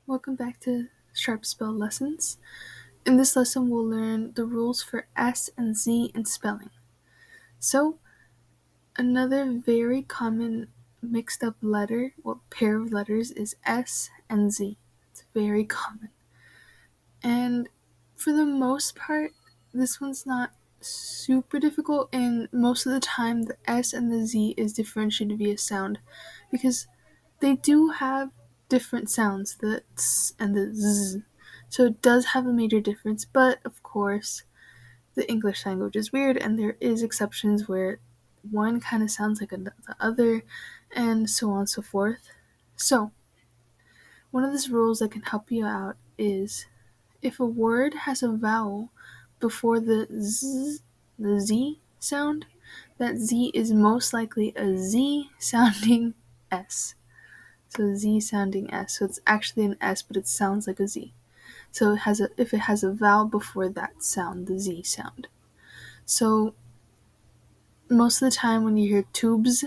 Welcome back to Sharp Spell Lessons. In this lesson, we'll learn the rules for S and Z in spelling. So, another very common mixed up pair of letters is S and Z. It's very common. And for the most part, this one's not super difficult, and most of the time the S and the Z is differentiated via sound because they do have different sounds, the ts and the z. So it does have a major difference, but of course, the English language is weird, and there is exceptions where one kind of sounds like the other, and so on and so forth. So, one of these rules that can help you out is if a word has a vowel before the Z sound, that Z is most likely a Z sounding S. So Z sounding S. So it's actually an S, but it sounds like a Z. So if it has a vowel before that sound, the Z sound. So most of the time when you hear tubes,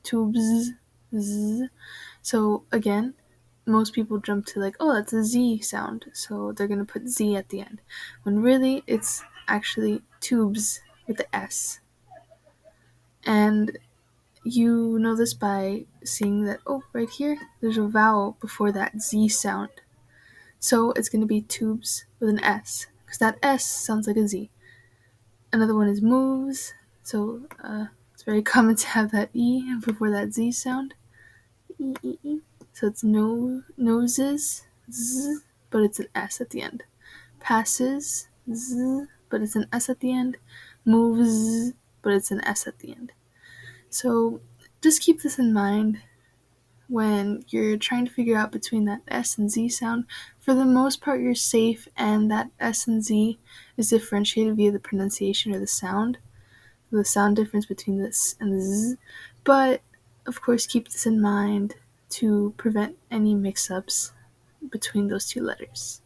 z. So again, most people jump to like, oh, that's a Z sound. So they're gonna put Z at the end. When really it's actually tubes with the S. And you know this by seeing that, oh, right here, there's a vowel before that Z sound. So it's going to be tubes with an S, because that S sounds like a Z. Another one is moves, so it's very common to have that E before that Z sound. E, E, E. So it's noses, Z, but it's an S at the end. Passes, Z, but it's an S at the end. Moves, but it's an S at the end. So just keep this in mind when you're trying to figure out between that S and Z sound. For the most part, you're safe, and that S and Z is differentiated via the pronunciation or the sound difference between this and the Z. But, of course, keep this in mind to prevent any mix-ups between those two letters.